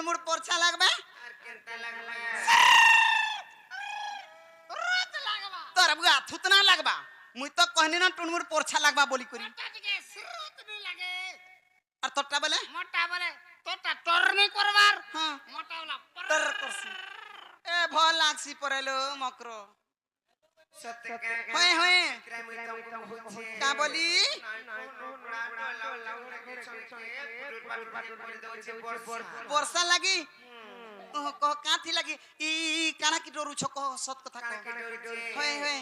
टुनमुड़ पोरछा लागबे আর কেনটা লাগলা রত লাগবা तोर बुआ थुतना लागबा मुई तो कहनी ना टुनमुड़ पोरछा लागबा बोली करी মোটা টিকে সুরত নি লাগে और तोटा बोले মোটা বলে তোটা টর্নি করবার हां মোটা ওলা तर करसी ए भल लागसी परेलो मकरो সত্যি কে होय होय ক্রাই মুই তো হচ্ছে का बोली वर्षा लगी कह काथी लगी ई काना की डोरू छको सत कथा कह होय होय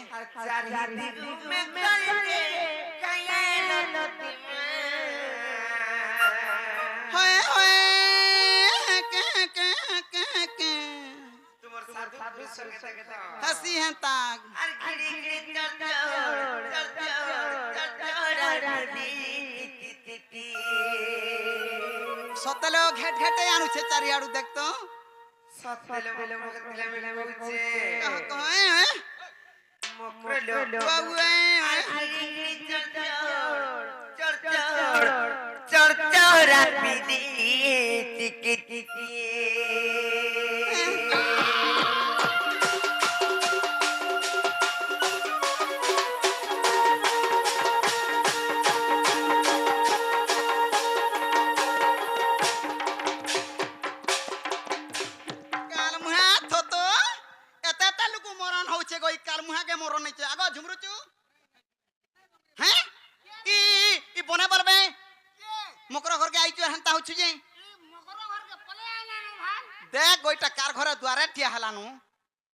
होय होय के हसी है ताग सतलो घेट घेटे आनु छे चारी आडू देख तो कह कह बाबूए काल मुहा थतो एते तालुकु मरण होचे गई काल मुहा के मरण नहीं छे आगो झुमरुचु हैं ई बने बलबे मकर घर के आइचो हंता होछु जे মকর ঘরকে পলে আনা নো ভাল देख गोइटा कार घर द्वारे ठिया हलानु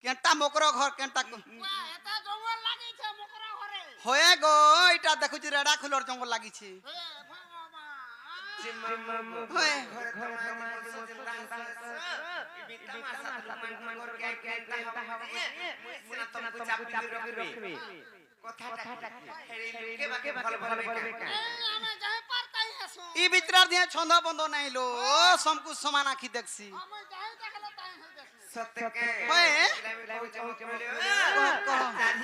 केंटा मकर घर केंटा ওয়া এটা জঙ্গল লাগিছে মকর ঘরে होए गो इटा देखु जी रेडा खुलर जंगल लागी छी হে ভগবান होए আমি যাই পারতাই হাসো ई बितरार दिया छंदा बंद नहीं लो समकु समान आखी देखसी আমি যাই দেখলে তাই হই দেখি সত্যকে होए कह कह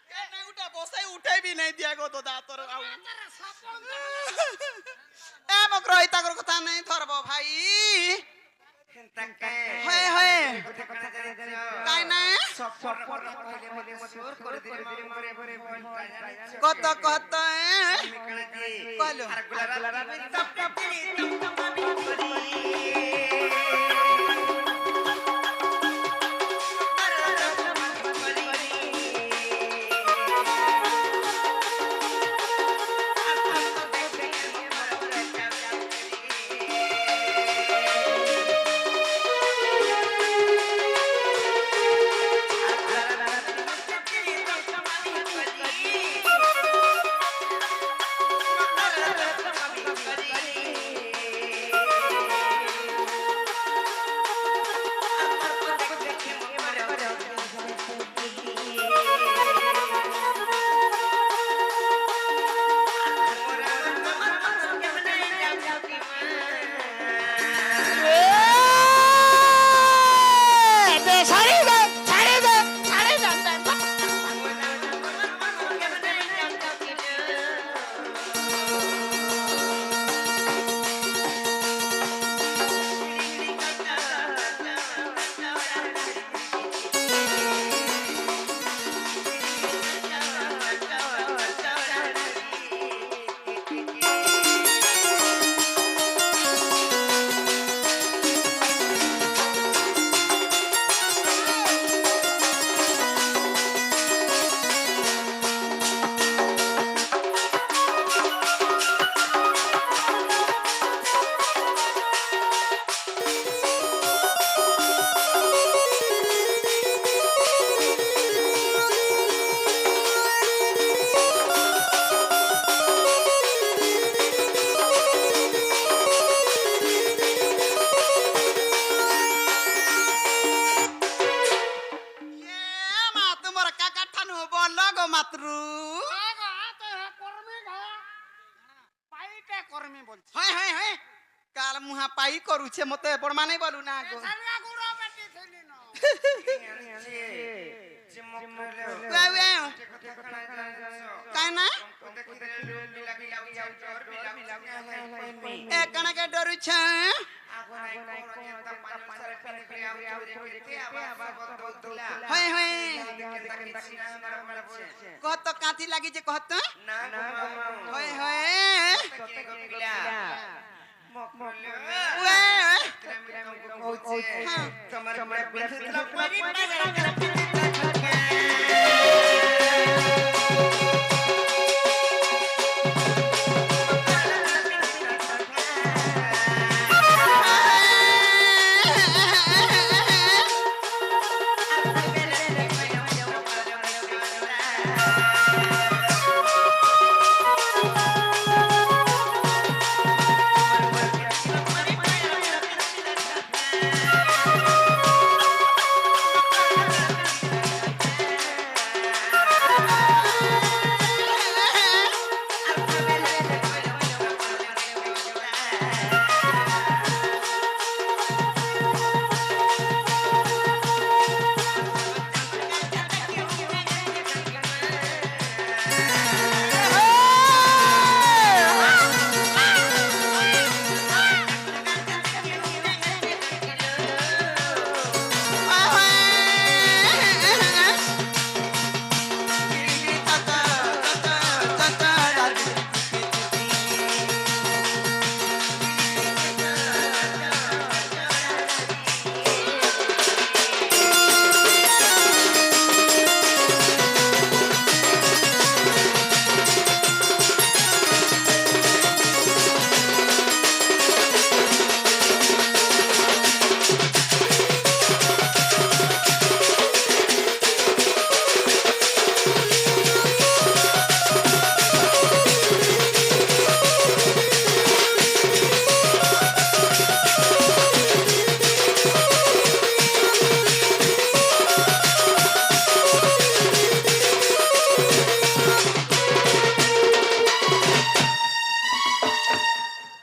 करी नहीं उठा बसे उठे भी नहीं दिया गो तो दातर आउ তারা সপন ए मकरो इता कर कथा नहीं थरबो भाई होए होए काई ना कत कत कहलो করমি বলছি হয় হয় হয় কাল মুহা পাই করুছে মতে বড় মানে বলু না গো এখানে গুড়া বেটি ছিলি না কাই না এ কণকে ডরুছ হয় হয় কত কাঁথি লাগিছে কত হয় হয়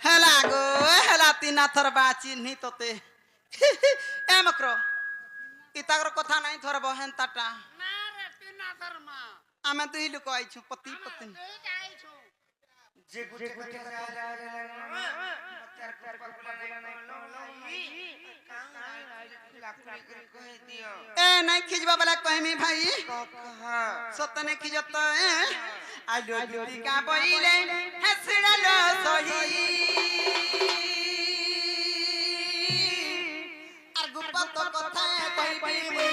হেলা গো হেলা তিনাথর বাচি নি তোতে এমক্র ইতাগর কথা নাই ধরব হেনতাটা না রে তিনা শর্মা আমি দুই লোক আইছু পতি পত্নী এই যাইছো যে গুটে গুটে এ নাই খিজবা বলে কহমি ভাই সতনে খিজত আইলো দুটিকা বইলে হেসড়ালো সহি আর গুপত কথা কইবি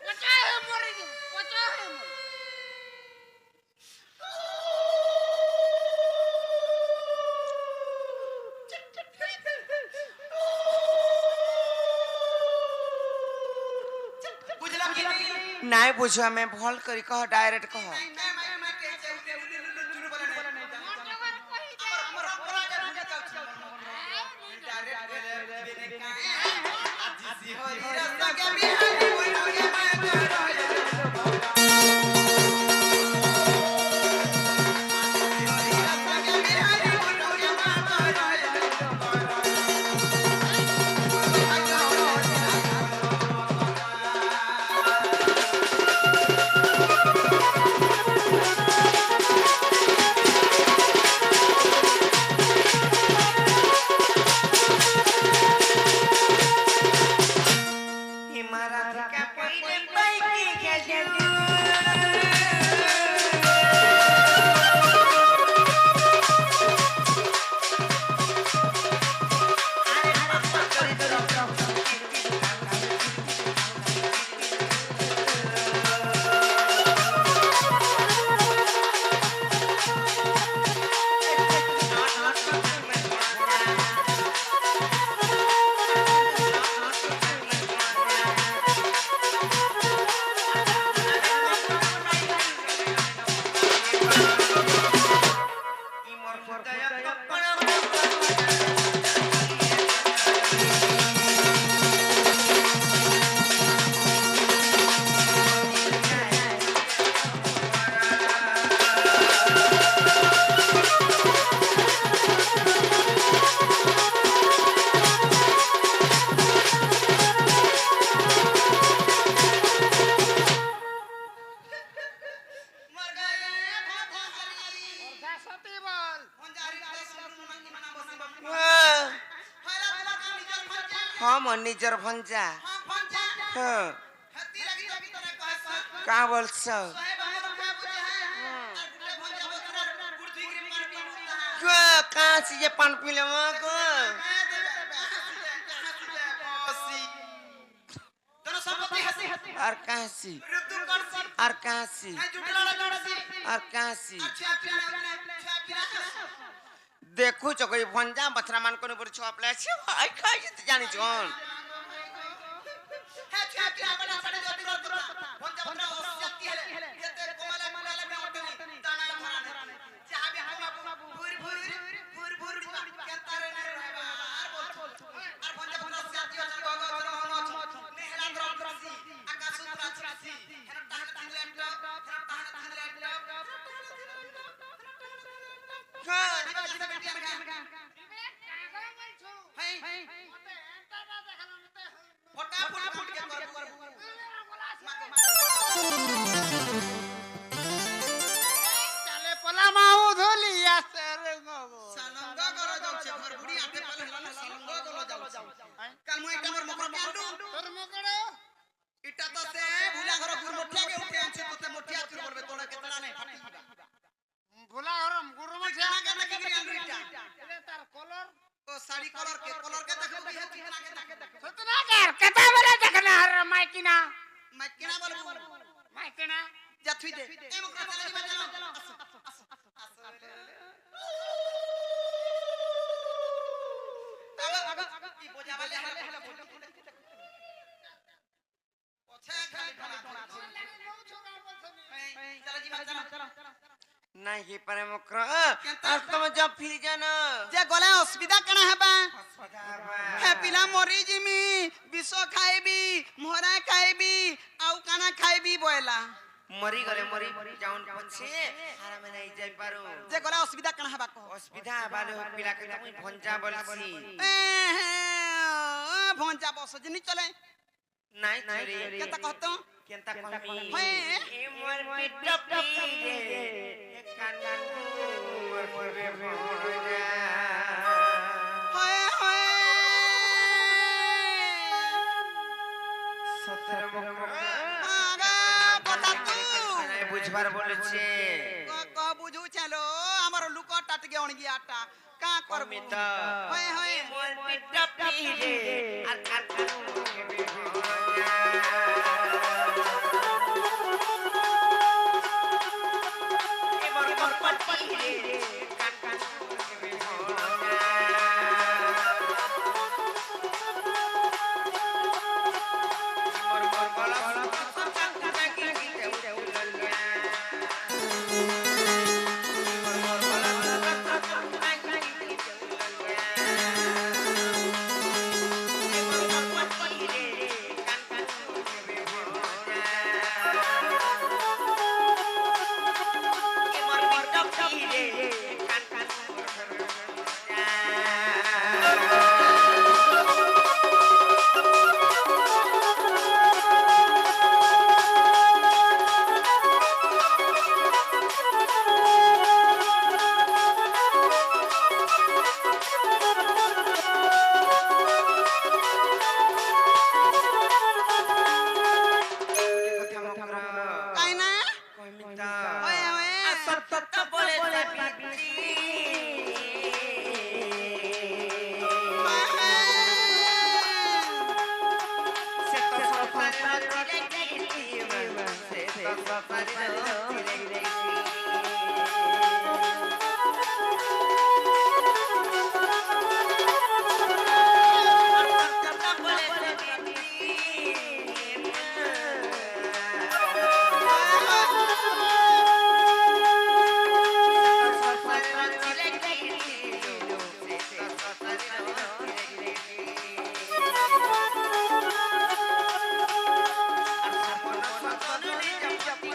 পচা হে মরি গো পচা হে মরি বুঝলা কি নাই বুঝো আমি ভল করি কহ ডাইরেক্ট কহ মোটর কই দে मोर निजर भंजा हां भंजा हाँ हती लगी लगी तोरे कहस का बोलस साहेब हमर का बुझे है और गुटे भंजा बतरा गुड़धी गिरी पानी पीता है कहाँ से ये पान पी ले माँ को और कहाँ से और कहाँ से और कहाँ से देखो जो कोई भंजा बथरा मान को नहीं छुआ प्ले छे आई खाई तो जानी जोन ચાલે પલામાં હું ધોલી આસર ગગો তোর মকড় ইটা তো সে ভুলা ঘর গুর মঠিয়া কে উঠে আছে তোতে মঠিয়া চুর করবে তোরা কেতরা নাই ফাটি দিবা ভোলা গরম গুরু মছে কেনা কেনা কি করি আনু ইটা এলে তার কলর ও শাড়ি কলর কে দেখো কি है चिकना के देख সতনা কর কতা বলে দেখনা আর মাইকিনা मैं केना बोलबो মাইকিনা जा थुई दे ए मुकरा चले जीवा चलो आगो ई बोझा वाले हेले ओछे खाली खाली चलो जीवा चलो नहीं पर मुकरा और तुम जब फिर जाना जे गले असुविधा कना हेबा हे पिला मरी जिमी विष खाइबी मोहरा खाइबी आउ काना खाइबी बोला मरी गले मरी जाउन पछे हारा में नहीं जाई पारो जे गले असुविधा कना हेबा कह असुविधा बाले पिला के तुम भंजा बोलसी भंजा बस जिनी चले नहीं चले केता कहतो केनता कहमी हे ए मोर पिटपी रे कानन मोर मोरे भोजा हाय हाय सतर मुकरा आगा बता तू नहीं बुझबार बोलछे क बुझू चलो हमर लुक टट गे अण गियाटा का करबो अमित हाय हाय मोर पिटपी रे आ कानन मोरे भोजा काई ना ओए ओए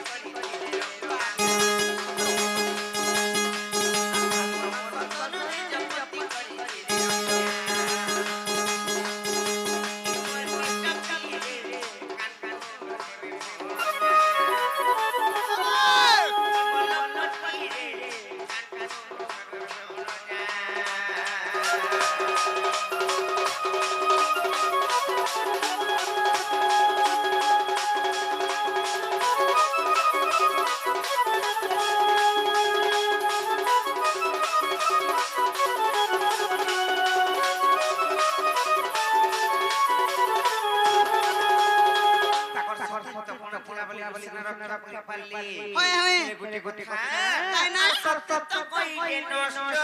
Thank you. বলি না রক্ষা পারলি হয় হয় গুটি গুটি তাই না সত্য তো কইলে নষ্ট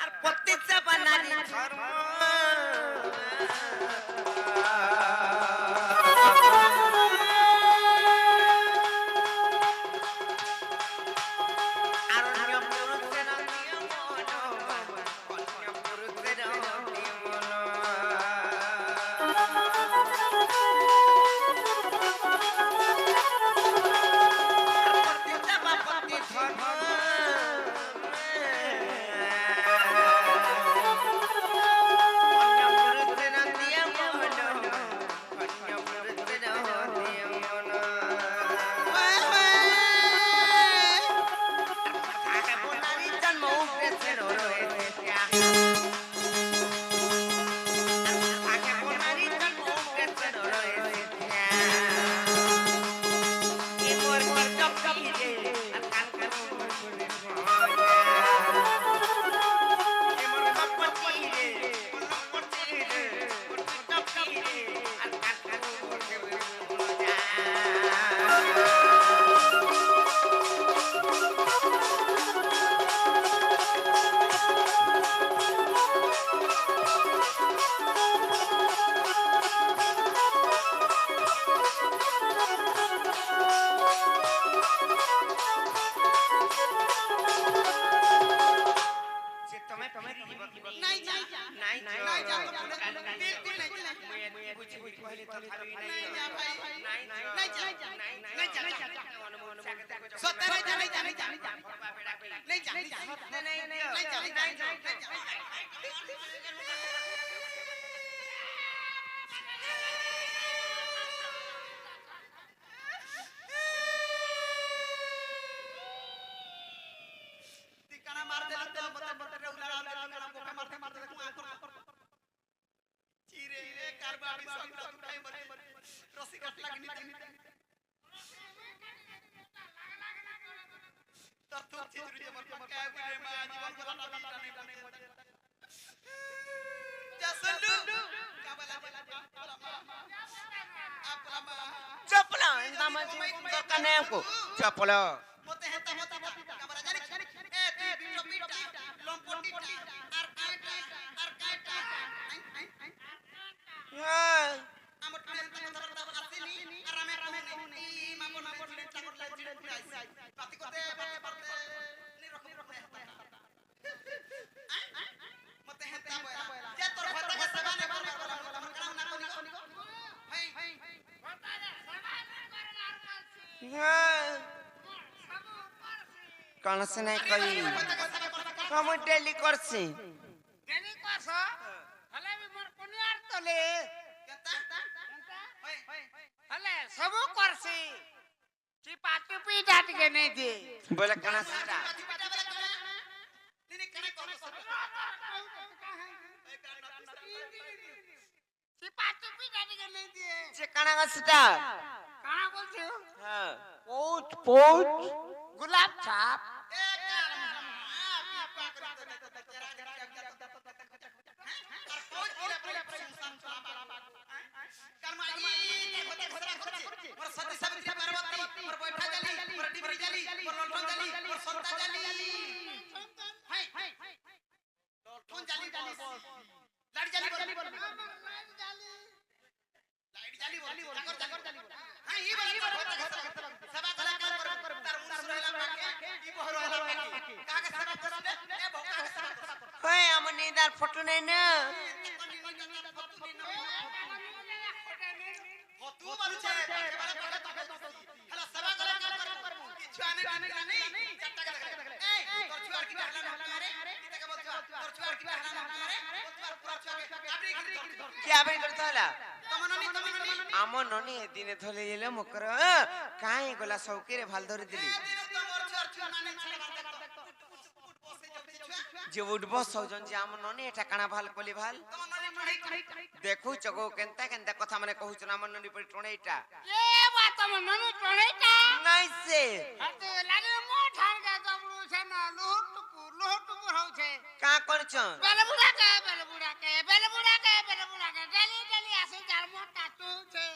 আর প্রত্যেকটা বানালি ধর্ম আর নিয়ম পুরুষের নিয়ম নিয়ম পুরুষের প্রত্যেকটা বাপতি ধর্ম চপল कौन से नहीं कोई हम डेली करसी ডেলি কস হলে বি মোর কোনিয়ার তলে হলে সবু করছি চিপা চুপি ডাটকে নেই দে बोले कना सीधा চিপা চুপি ডাটকে গালি দিয়ে যে কানা গাছটা কানা বলছো হ্যাঁ পৌঁছ পৌঁছ গোলাপ ছাপ এ কাল মুহাম্মদ আপনি পাক করে দে তেরা আর কোচ দিলে পরে ইনসান চলা কাল মাই দেখো করছে মোর সতী সাবিত্রী পার্বতী মোর বৈঠা জালি মোর ডিবরি জালি মোর লণ্ঠন জালি মোর সন্তা জালি হাই লণ্ঠন জালি লাড়ি জালি বল লাইট জালি বল জাগর জালি বল হ্যাঁ ই বল সেবা কলা কাম কর তার মুস রহিলা পাকে ই বহর রহিলা পাকে কাকে সেবা করবে এ ভোকা কে সেবা করবে কই আমার নিদার ফটো নেই না তু বলছে হ্যালো সেবা কলা কাম কর কিছু আনে নাই চারটা গেলে এই তোর ছুয়ার কি হালা না রে এটাকে বলছ তোর ছুয়ার কি হালা না রে তোর ছুয়ার আপনি কি আবে করতে হলা তমননি আমার ননি দিনে ধলে এলে মকর কাই গলা সৌকিরে ভাল ধরে দিলি যে উঠব সৌজন যে আমার ননি এটা কানা ভাল কলি ভাল দেখু চগো কেনতা কেনতা কথা মানে কহুছ না আমার ননি পরি টণেইটা এ বাত আমার ননু টনেটা নাইছে হাতে লাগে মো ঠানকা দবড়ু છે না লোহটুকু হচ্ছে কা করছ বেলে বুড়াকে ডালি ডালি আসে যার মোটা তুছে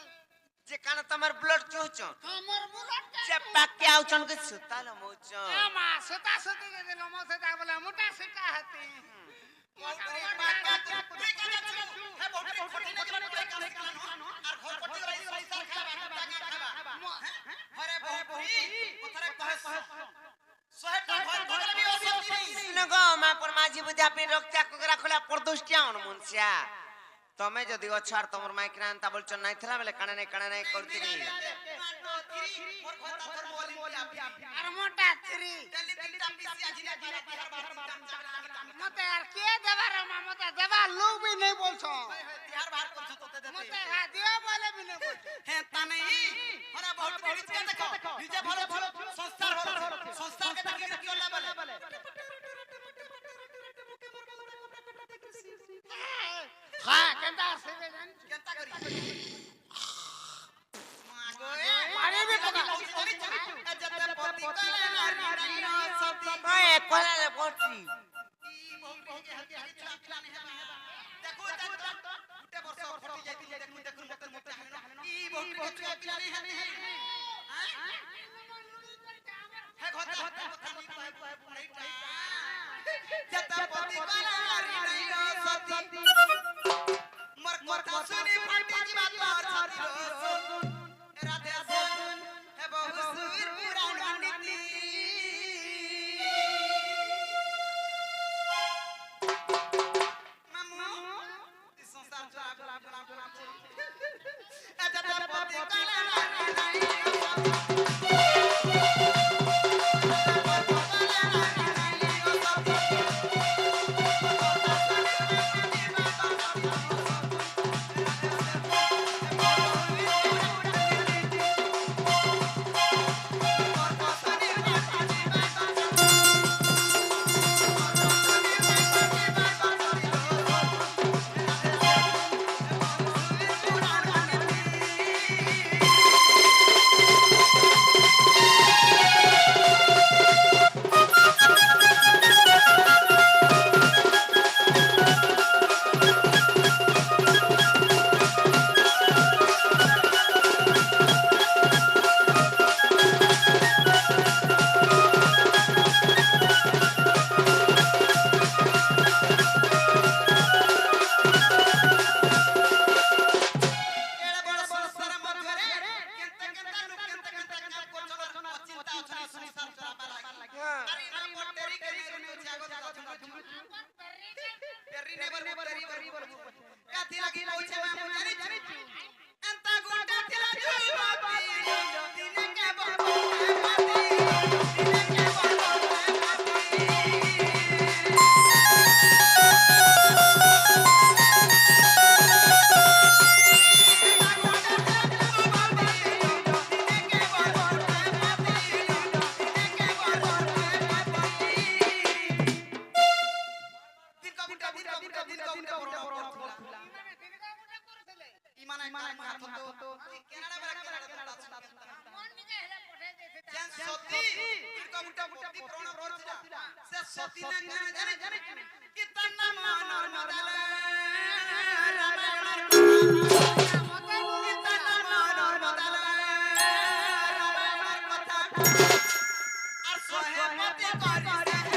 যে কানা তোমার ব্লাড চুছ আমার বুড়াটা যে পাকে আউছন কে সুতাল মোচ মা সেটা সেটা দিল মো সেটা বলে মোটা সেটা হাতে নগো মা পর মাঝি বুঝি আপনি রক্তা কোকরা খোলা পরদুষ্টিয়া অনুমনসিয়া তুমি যদি অছার তোমার মাইক্রা আনতা বলছ নাই থলা বলে কানে নাই করতিনি আর মোটা তিরি মতে আর কে দেবার মা মতে দেবা লোক भी नहीं बोलছো মতে দিও বলে भी नहीं बोलছো হ্যাঁ তা নেই ওরা বহুত রিচকে দেখো নিজে ভালো সংস্কার ভালো সংস্কারকে দেখি কি হলা বলে হ্যাঁ কেনতা আসে জানি কেনতা করি পারে भी পোকা যেতে পতি করে নারী সতী ওই কোলালে পড়ছি দেখো উঠে বর্ষ ফটি যাইতি দেখুন মতে মতে ই বহুত ছুয়া পিলানি হানি হে ঘটা কথা নি পায় পুরাইটা যেতে পতি করে নারী সতী মোর কথা শুনি ফাটি যাবা তোর ছাতি রাধে আসন হে বহু সুর পুরাণ নীতি মামু এই সংসার চলা এটা তো পতি কালা নাই থতো কেনাডা বেলা কেনাডা মন নিকে হেলে পঠাই দেছে যেন সতী এরকম উল্টা পতি প্রণ করছিল সে সতী না জানে জানে কি তার নাম নর্মদাল রামায়ণের মতে বলি কি তার নাম নর্মদাল রামায়ণের কথা আর সহে পতি করিছে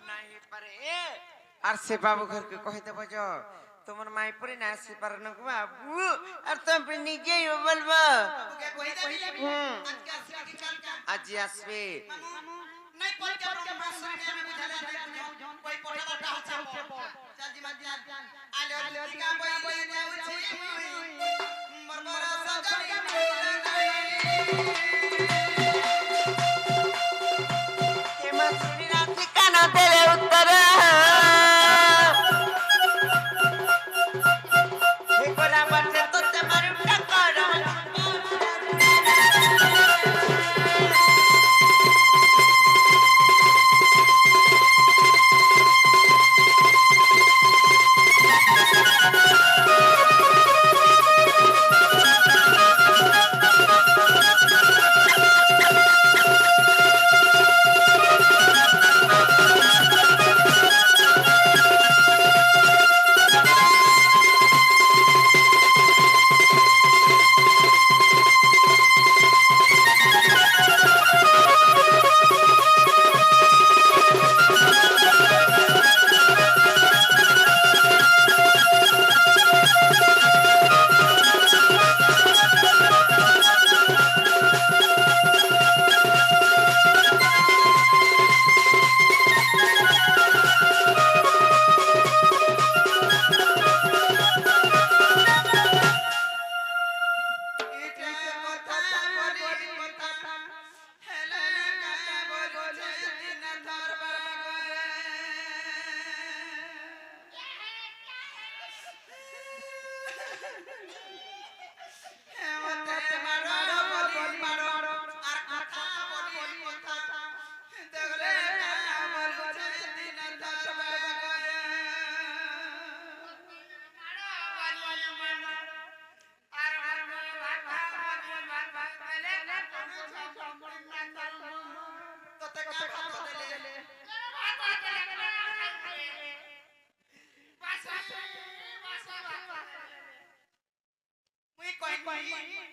नहीं पारे আর সে বাবু ঘরকে কইতে বজো তোমার মাই পরি না আসি পারে না গো বাবু আর তুমি নিজেই বলবো আজ আসবে नहीं पल के ब्रह्मास्त्र के में बुझाले कोई पठा पठा होचा चल जी मत जान आले का बोले जाऊ छी मरमरा सजनी के मसुरी रात काना देले उत्तर हे कोला बाटे तो ते मारू टकर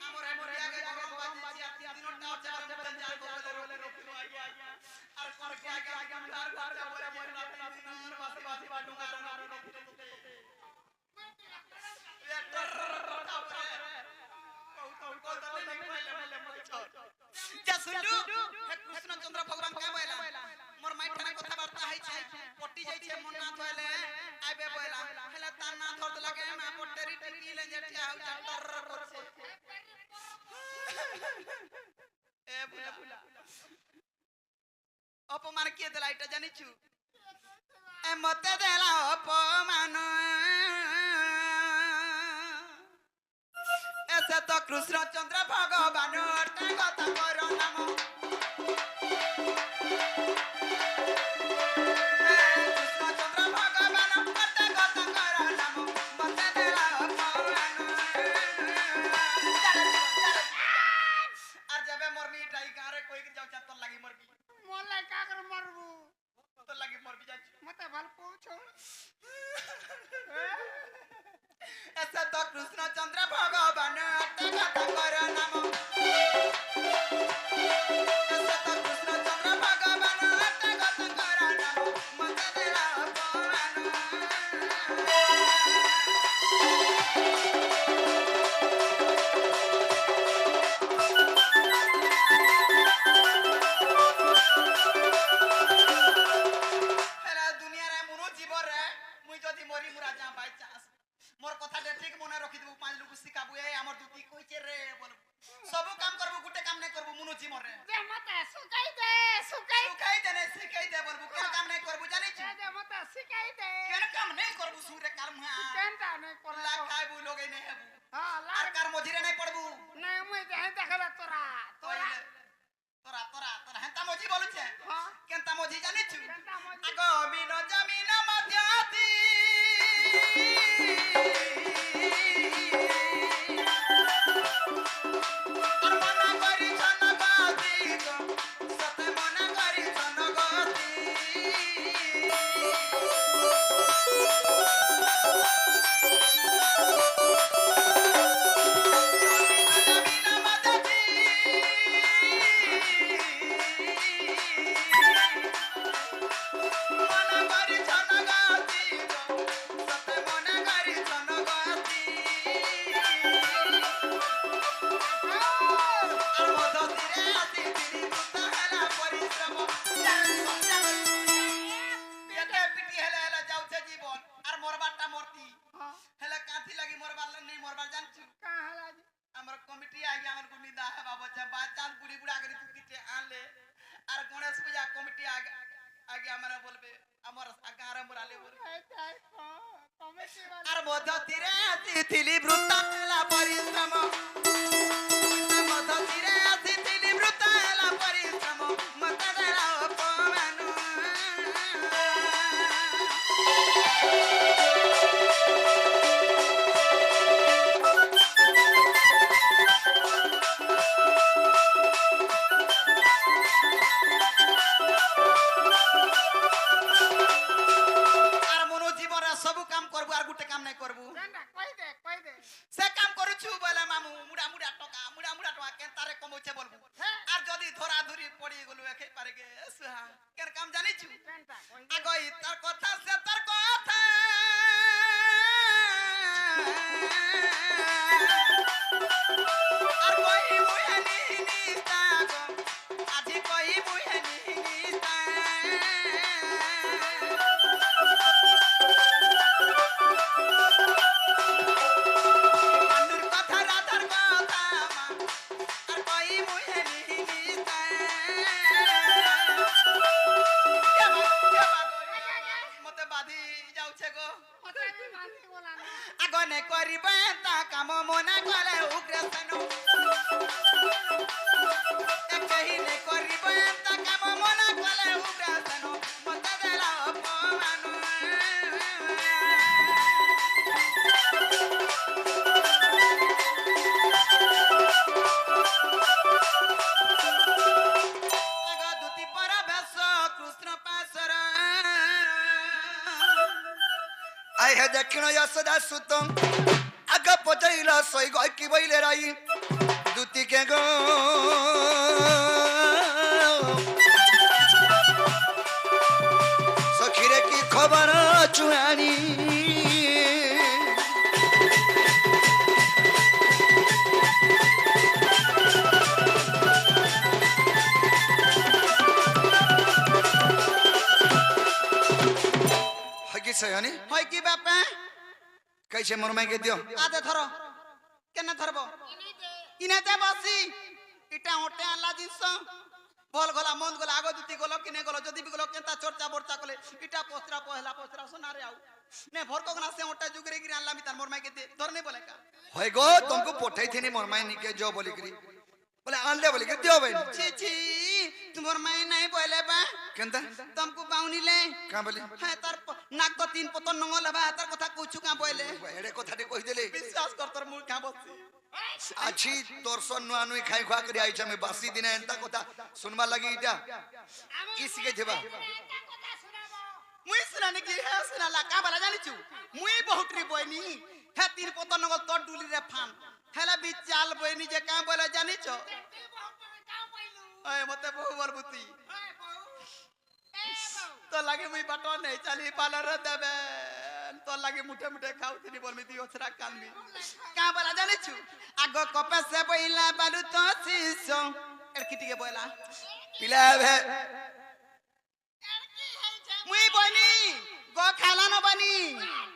আমার এমন আগে গরম বাজে আর তিনটা হচ্ছে আর মতন জাল বলে রকিব আগে আর করকে আগে আমি ঘর ঘর বলে বলে না বাসি বাসি বাডুঙ্গা কৃষ্ণচন্দ্র ভগবান কে বইলা মোর মাই ঠানে কথাবার্তা হইছে পটি যাইছে মন না ধইলে আইবে বইলা হেলে তার না ধরত লাগে না পটেরি টিকি লে যে ঠিয়া হইছে টর করছে এ বুলা অপমান কে দেলা এটা জানিছু এ মতে দেলা অপমান এসে তো কৃষ্ণচন্দ্র ভগবান কথা কর নাম কৃষ্ণচন্দ্র ভগবান কথা কর নাম মতে দেলা অপমান আর যাবে মরবি টাই গারে কই যাও যা তোর লাগি মরবি মোলাই কাকর মারবু তোর লাগি মরবি যাচ্ছ মতে ভাল পৌঁছো এসে তো কৃষ্ণচন্দ্র ভগবান কথা কর নাম এসে তো কৃষ্ণচন্দ্র ভগবান কথা কর নাম মতে দেলা অপমান হেলা দুনিয়ারে মনো জীবরে মুই যদি মরি মুরা যা বাই চাস মোর কথাটা ঠিক মনে রাখি দেবো পাঁচ লোক শিখাবো এই আমার দুটি কইছে রে বল সব কাম করব গুটে কাম নাই করব মনো জীবরে দে মতে সুকাই দে সুখাই দে না শিখাই দে বলবো কেন কাম নাই করব জানিছ দে মতে শিকাই দে কেন কাম নাই করব সুরে কার মুহা কেনটা নে করলা লা খাইবু লগই নাই হেবু হ্যাঁ আর লাগ কার মজিরে নাই পড়বু না মুই যাই দেখালা তোরা তোরা তোরা তোরা তোরা হেতা মজি বলুছে হ্যাঁ কেনতা মজি জানিছ কেনটা মজি আগো মিন জমিন মধ্যাতি আর মনা করি জনগতি গো সতে মনা করি জনগতি জমিন মধ্যাতি মনা করি জনগতি গো সতে মনা করি জনগতি আর মধ্যে আসি তিনি দুতালা পরিশ্রম এতে পিটি হেলে হেলে যাচ্ছে জীবন আর মরবারটা মরতি হ্যাঁ হেলে কাঁথি লাগি মরবার নেই মরবার জানছু কাহালা আমার কমিটি আগে আমার গুনি দা হে বাবা যা বাচান বুড়ি বুড়া করে তুকিতে আনলে আর গণেশ পূজা কমিটি আগে আগে আমরা বলবে আমার গাঁরে মুরালে বলবে কমিটি আর মধ্যে আসিছিলি বৃত্তালা পরিশ্রম মধ্যে আসিছিলি বৃত্তালা পরিশ্রম মতে দেলা অপমান আর মনো জীবনে সবু কাম করবো আর গুটে কাম নাই করবো কেনটা কই দে সে কাম করুছু বলে মামু মুড়া মুড়া টকা কেন তারে কমছে বলবো আর যদি ধরা ধরি পড়ি গলু একাই পারে গে সুহা কেন কাম জানিছু কেনটা কই আগই তার কথা সে তার কথা আর কই মুহে নিস্তা গো আজি কই মুহে নিস্তা আন্দুর কথা রাধার কথা মা আর কই মুহে নিস্তা মতে বাধি যাউছে গো মতে আমি মানছি বলা না আগনে করিবে তা কাম মনা কলে উগ্রসেন কহিনে করিবে তা কাম মনা কলে উগ্রসেন মতে দেলা অপমান আগ দুতি পর বেশ কৃষ্ণ পাশর আই হে দক্ষিণ যশোদা সুতং আগে পচাইলা সই গয় কি বইলে রাই দুতিকে গো সখিরে কি খবর চুয়ানি হকি সয়নি হয় কি বাপে कैसे मरमाई के दियो আদে ধরো কেন ধরব ইনাতে বসি ইটা ওটে আল্লাহ জিনিস বল গলা মন গলা আগো দুটি গলো কিনে গলো যদি বি গলো কেনতা চর্চা বর্চা কলে ইটা পছরা পহলা পছরা সোনারে আউ নে ভর কো না সে ওটা জুগরে গিরি আল্লাহ মি তার মরমাই के दे ধরনে বলে का होय गो तुमको पोठाई थी मरमाई नी के जो बोली करी बोले आन ले बोली के दियो भाई ছি ছি তোমার মাই নাই বলে বা केनता तुमको बाउनी ले का बोली হ্যাঁ তার নাক তো তিন পতন নঙ্গল বা তার কথা কইছু কা বলে एड़े को थाटे कहि देले বিশ্বাস কর তোর মুখ কা বসি अच्छी तोरसन नु आनुई खाई खा करी आई छमे बासी दिन एंता कथा सुनबा लगी इटा ई सिके थेबा মুই শুনানি কি হে শুনালা কা বলা জানিছু মুই বহুতরি বইনি হে তিন পতন নঙ্গল তোর ডুলি রে ফান হেলা বিচাল বইনি যে কা বলা জানিছো ওই মতে বহু বরবুতি তো লাগে মুই বাটো নেই চালি পালার দেবে তো লাগে মুঠে মুঠে খাউতিনি বলমি দিও ছরা কালমি কা বলা জানিছু আগ কপে সে বইলা বালু তো শিশো এর কিটিকে বইলা पिला है মুই বইনি গো খালা ন বনি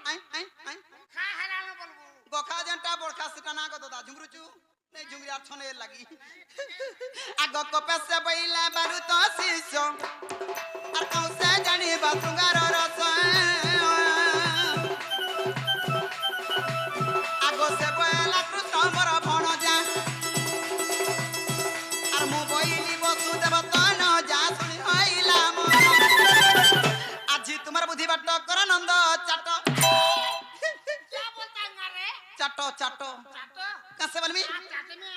আই আই আই খা হারানো বলবো গখা জেনটা বড়খা সেটা না গো দাদা ঝুমরুচু নেই ঝুমরি আর ছনে লাগি আগ কপে সে বইলা বালু তো শিশো আর কাউ সে জানি বাতুঙ্গার রস আগ সে বইলা কৃষ্ণ মর ভণ যা আর মু বইলি বসু দেব তন যা শুনি হইলা মন আজি তোমার বুদ্ধি বাট কর নন্দ চাট क्या बोलता है रे চাট চাট चाटो কাছে বলমি चाटे में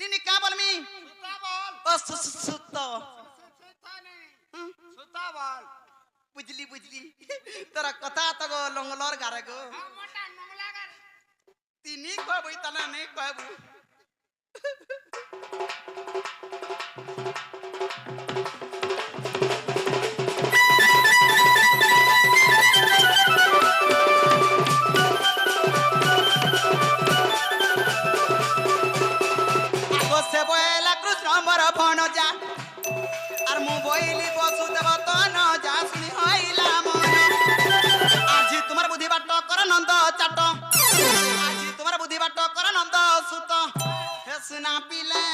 নিনি কা বলমি सुता बोल ও সুত सुता नहीं सुता बोल বুঝলি বুঝলি তোর কথা তো গো লঙ্গলর গারে গো हम मोटा मंगला कर তিনি কবই তানা নেই কবু আগো সে বইলা কৃষ্ণ মর ভণ যা আর মু বইলি বসু দেব তন যা শুনি হইলা মন আজি তোমার বুদ্ধি বাট কর নন্দ চাট আজি তোমার বুদ্ধি বাট কর নন্দ সুত হে সুনা পিলে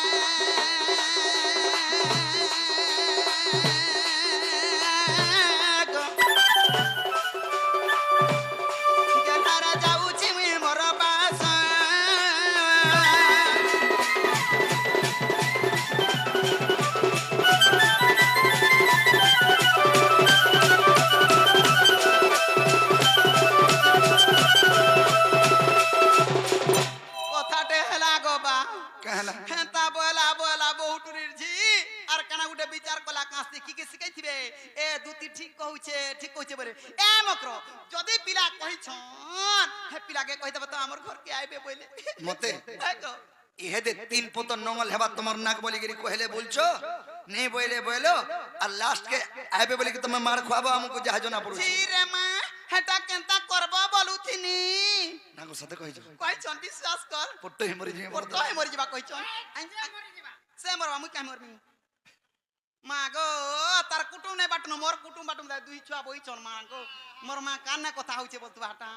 গো। গেলারে যাউছি মুই মোর বাসা কথাটে হেলা গো বা कहला হেতা বলা বলা বহুটুরির ঝি আর কানা গুটে বিচার কলা কাস্তি কি কি শিখাইছিবে এ দুটি ঠিক কইছে বলে এ মক্র যদি পিলা কইছন হে পিলাকে কই দেব তো আমার ঘর কে আইবে বলে मते দেখো इहे दे तीन पोतन नंगल हेबा तुमर नाक बोली गिरी कहले बोलछो नहीं बोले बोलो और लास्ट के आबे बोली कि तुम मार खुआबो हमको जहाज ना पड़ो জি রে মা হেটা কেনতা করব বলুছিনি नाको साथे कहिजो কইছন বিশ্বাস কর पुट्टो ही मरी जे ওর কই মরি যাবা কইছন मरी जीवा সে মরবা মুই কাই মরবি মা গো তার কুটুম নাই বাটনো মোর কুটুম বাটুম দা দুই ছুয়া বইছন মা গো মোর মা কানে কথা হইছে বলতু হাটা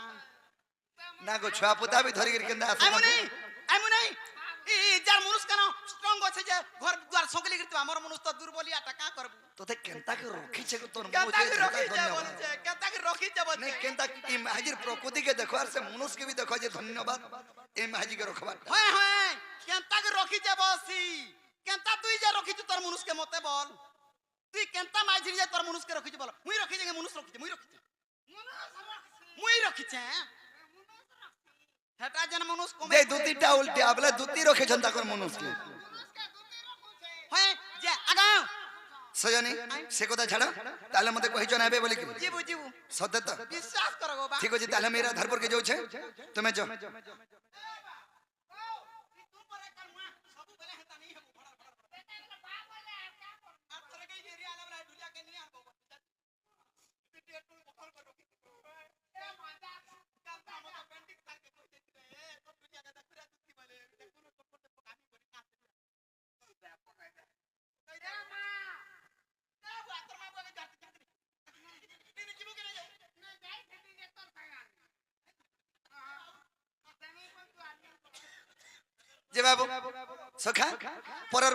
नाको छुआ पुता भी धरी गिरी केंदा আইমু নাই ই যার মনুষ কেন স্ট্রং আছে যে ঘর দুয়ার সঙ্গলি করতে আমার মনুষ তো দুর্বলিয়া টাকা করব तो ते केंता के रखी छे तोर কেতা কি मुझे রখি যা धन्यवाद বলছে কেতা কি রখি যা বলছে नहीं केंता ई हाजिर प्रकृति के देखो और से मनुष्य के भी देखो जे धन्यवाद ए हाजी के रखबा হয় হয় কেতা কি রখি যা বসি কেতা তুই যে রখিছ তোর মনুষকে মতে বল তুই কেতা মাঝিরি যে তোর মনুষকে রখিছ বল মুই রখি যে মনুষ রখিছ মুই রখিছ হেটা যেন মনুষ কমে दे दुतीटा उल्टे आबले दुती रखे जनता कर मनुष्य के হয় যে আগাও সজনী সে কথা ছাড়ো তাহলে মতে কহিছ না এবে বলি কি ଯିବୁ ଯିବୁ সত্য তো ବିଶ୍ୱାସ କର ଗୋ ବା ঠিক আছে তাহলে মেয়েরা ধারপুরকে যাচ্ছে তুমি যাও যে বাবু সখা পরের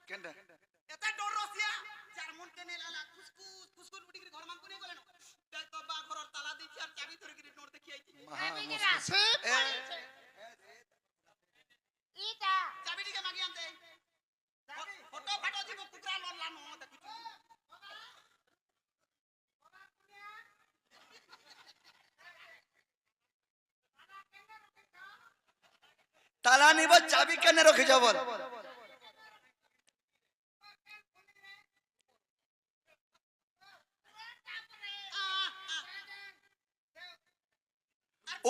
কেনটা এতে ডর রসিয়া চার মন কে নে লালা খুসখুস খুসখুস উঠি করে ঘর মান কোনে গলেন তাই তো বা ঘরর তালা দিছি আর চাবি ধরে করে নোর দেখি আইছি ইটা চাবি দিকে মাগি আনতে ফটো ফাটো দিব কুতরা লড়লা নো দেখুছি তালা নিব চাবি কেন রেখে যাও বল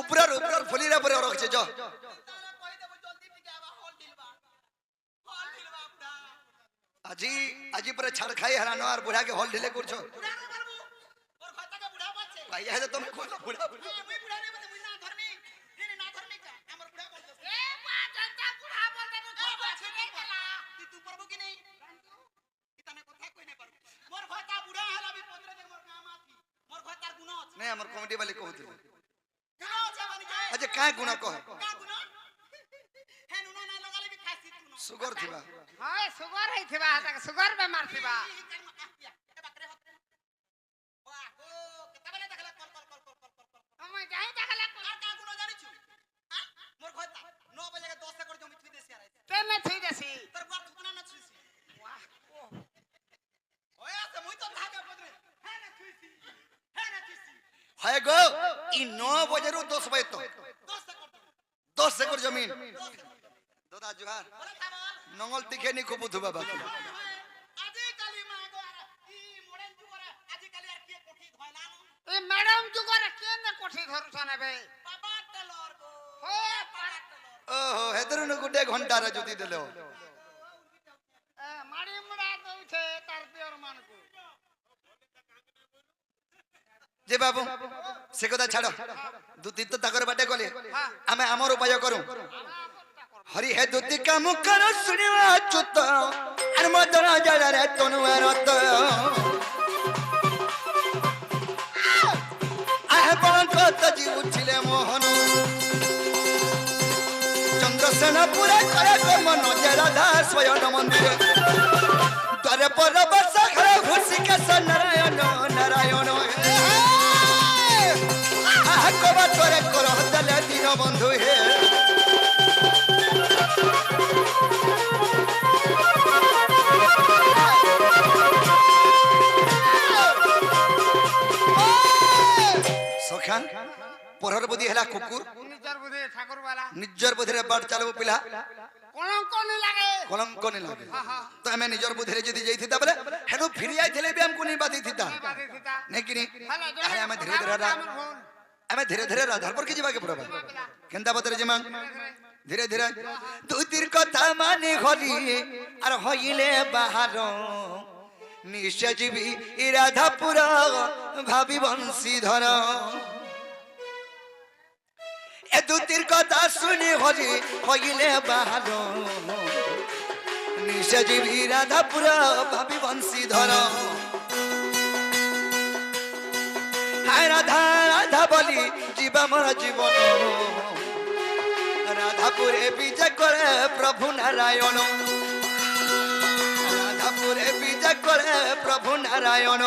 উপরের ফলিরা পরে রাখছে যাও তারা কই দেব জলদি দিকে আবা হল দিলবা বুড়া আজি পরে ছাড় খাই হারানো আর বুড়াকে হল ঢিলে করছো বুড়া না পারবো ওর কথাকে বুড়া বাচ্ছে ভাই হ্যাঁ তুমি বুড়া বুড়া মুই বুড়া রে বলে মুই না ধর্মী নি না ধর্মী কা আমার বুড়া বলছে এ মা জনতা বুড়া বলতে তো বাছে নে গেলা তুই পারবো কি নেই ইতানে কথা কই না পারবো মোর কথা বুড়া হলা বি পত্রে দে মোর নাম আছি মোর কথা গুণ আছে नहीं हमर कॉमेडी वाले कहते গুণ আছে মানে কি अच्छा काय गुना कह কা গুণ হে নুনা না লগালে বি খাসি তুনো सुगर थिबा হয় সুগার হইছিবা তাকে সুগার বেমার ছিবা তুমি যাই দেখালে কেনে থই দেছি है गो ई 9 बजे रो 10 बजे तो 10 एकड़ जमीन दादा जुहार नंगल तिखे नी को बुधु बाबा এ ম্যাডাম যুগরে কেনে কোঠি ধরছ নেবে হে ओहो हेदरु न गुडे घंटा रे जुती देलो মাড়ি মুড়া দউছে তার পিওর মানকু जे बाबू से कथा छाड़ो दुती तो ताकर बाटे गले आमे हमर उपाय करू हरि हे दुती काम कर सुनिवा चुत अर मदना जड़ा रे तनुवा रत आहे बन कत जी उठिले मोहन चंद्रसेना पूरा करे कर्म नजरा दास स्वयं मंदिर द्वारे पर बस घर खुशी के नारायण नारायण कबा तोरे कर दले दिन बंधु हे सखा परहर बुद्धि हला कुकुर নিজের বুঝে ঠাকুর वाला निजर बुद्धि रे बात चलबो पिला কলঙ্ক নি লাগে कलंक नहीं लगे तो हमें निजर बुद्धि रे जदी जई थिता बोले हेनु फिरि आई थले भी हमको नहीं बाती थिता বাদে দিতা नहीं कि नहीं হ্যালো अरे हमें धीरे धीरे हमें धीरे धीरे राधारपुर की जीवा के पड़बा केनता बतरे जमा धीरे धीरे दू तीर कथा माने हरि अर होइले बाहर निश्चय जीवी ई राधापुर भाभी बंशीधर ए दू तीर कथा सुनी हरि होइले बाहर निश्चय जीवी राधापुर भाभी बंशीधर हाय राधा राधा बोली जीवा मोर जीवन राधापुरे विजय करे प्रभु नारायण राधापुरे विजय करे प्रभु नारायण